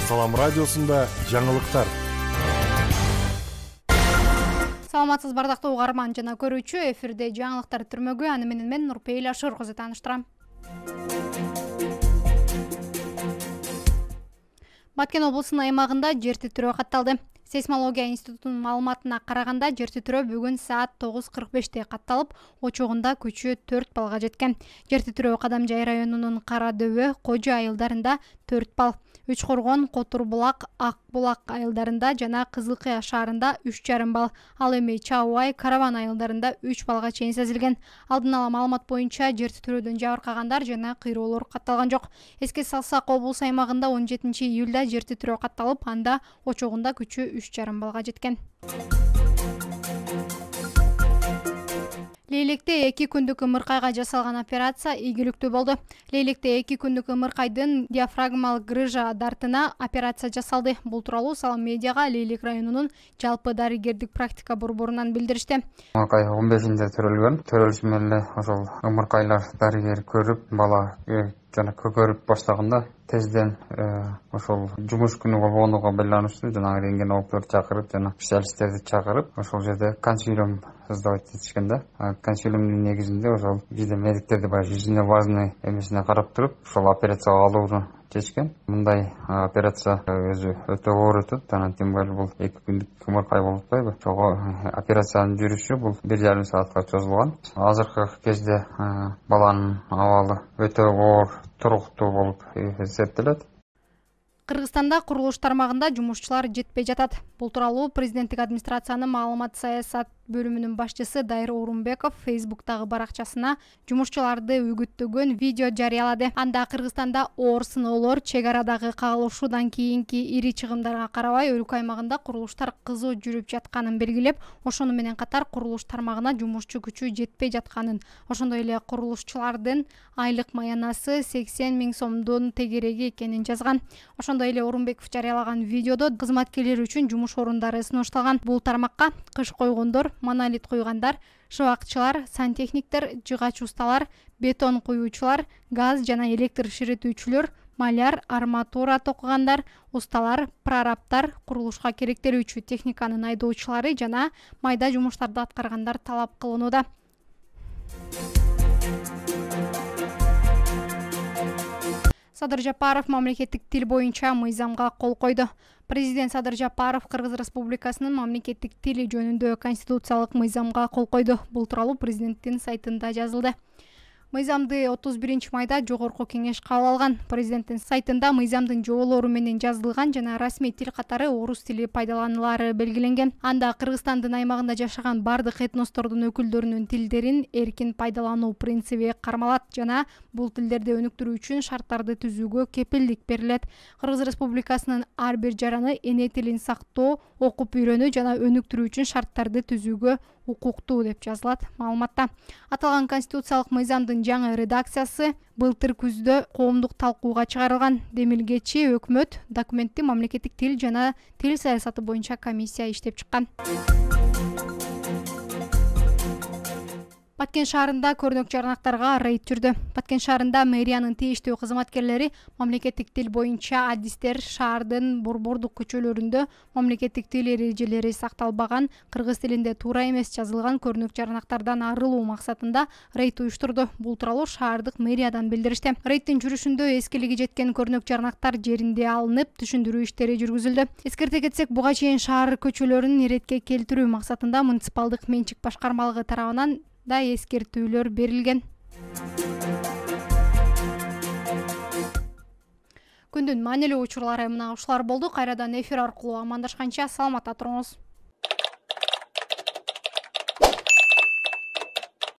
Салам радиосунда жаңылыктар. Саламатсыз бардактуу угарман жана көрүүчү, эфирде жаңылыктар түрмөгү, аны менен мен Нурпейил Ашыр кызы тааныштырам. Баткен облусунун аймагында жер титирөө катталды. Сейсмология институтунун маалыматына караганда жер титирөө бүгүн саат 9:45 катталып, очогунда күчү 4 балга жеткен. Жер титирөө Кадамжай районунун Кара Дөбө, Кожо айылдарында 4 бал, Үчкоргон, Котурбулак, Акбулак айылдарында жана Кызылкыя шаарында 3,5 бал, ал эми Чаубай, Караван айылдарында 3 балга чейин сезилген. Алдын ала маалымат боюнча жер титирөөдөн жабыркагандар жана кыйроолор катталган жок. Эске салсак, облус аймагында 17-июлда жер титирөө катталып, анда очогунда күчү 3,5 балга жеткен. Лейлекте 2 күндүк ымыркайга жасалган операция ийгиликтүү болду. Лейлекте 2 күндүк ымыркайдын диафрагмалык грыжа дартына операция жасалды. Бул тууралуу Салам медиага Лейлек районунун жалпы дарыгердик практика борборунан билдиришти. Ымыркай 15-нде төрөлгөн. Төрөлүш менен эле ошол ымыркайлар дарыгер көрүп, бала жана көкөрүп баштаганда тезден ошол жумуш күнү болгонуга байланыштуу жана рентгенологдорду чакырып жана специалисттерди чакырып ошол жерде консилиум создавать этишкен да. Консилиумдун негизинде ошол бизде медиктерди баягы жизненно важный эмесине карап туруп ошол операцияга алууну чечкен. Мындай операция өзү өтө оор өтөт. Анан тем более бул 2 күндүк ымыркай болуп атпайбы? Ошого операциянын жүрүшү бул 1,5 саатка чозулган. Азыркы кезде баланын абалы өтө оор, туруктуу болуп эсептелет. Кыргызстанда курулуш тармагында жумушчулар жетпей жатат. Бул тууралуу президенттик администрациянын маалымат саясат бөлүмүнүн башчысы Дайыр Орунбеков Facebook'тагы баракчасына жумушчуларды үгүттөгөн видео жарыялады. Анда Кыргызстанда оор сыноолор, чек арадагы кагылышуудан кийинки ири чыгымдарга карабай өлкө аймагында курулуштар кызуу жүрүп жатканын белгилеп, ошону менен катар курулуш тармагына жумушчу күчү жетпей жатканын, ошондой эле курулушчулардын айлык маянасы 80 000 сомдун тегереги экенин жазган. Ошондой эле Орунбеков жарыялаган видеодо кызматкерлер үчүн жумуш орундары сунушталган. Бул тармакка кыш койгондор, монолит куйгандар, шыбакчылар, сантехниктер, жыгач усталар, бетон куюучулар, газ жана электр ширитүүчүлөр, маляр, арматура токугандар, усталар, прорабтар, курулушка керектелүүчү техниканын айдоочулары жана майда жумуштарды аткаргандар талап кылынууда. Садыр Жапаров мамлекеттик тил боюнча мыйзамга кол койду. Президент Садыр Жапаров Кыргыз Республикасынын мамлекеттик тили жөнүндө конституциялык мыйзамга кол койду. Бул тууралуу президенттин сайтында жазылды. Мыйзамды 31 майда жогорку кеңеш кабыл алган. Президенттин сайтында мыйзамдын жоболору менен жазылган жана расмий тил катары орус тили пайдаланылары белгиленген. Анда Кыргызстандын аймагында жашаган бардык этностордун өкүлдөрүнүн тилдерин эркин пайдалануу принциби кармалат жана бул тилдерди өнүктүрүү үчүн шарттарды түзүүгө кепилдик берилет. Кыргыз Республикасынын ар бир жараны эне тилин сактоо, окуп үйрөнүү жана өнүктүрүү үчүн шарттарды түзүүгө укуктуу деп жазылат маалыматта. Аталган конституциялык мыйзамдын жаңы редакциясы былтыр күздө коомдук талкууга чыгарылган. Демилгечи өкмөт документти мамлекеттик тил жана тил саясаты боюнча комиссия иштеп чыккан. Баткен шаарында көрнөк жарнактарга рейд жүрдү. Баткен шаарында мэриянын тийиштүү кызматкерлери мамлекеттик тил боюнча адистер шаардын борбордук көчөлөрүндө мамлекеттик тил эрежелери сакталбаган, кыргыз тилинде туура эмес жазылган көрнөк жарнактардан арылуу максатында рейд уюштурду. Бул тууралуу шаардык мэриядан билдиришти. Рейдтин жүрүшүндө эскилиги жеткен көрнөк жарнактар жеринде алынып, түшүндүрүү иштери жүргүзүлдү. Эскерте кетсек, буга чейин шаар көчөлөрүн иретке келтирүү максатында муниципалдык менчик башкармалыгы тарабынан да эскертүүлөр берилген. Күндүн маанилүү учурлары мына ушулар болду. Кайрадан эфир аркылуу амандашканча саламатта туруңуз.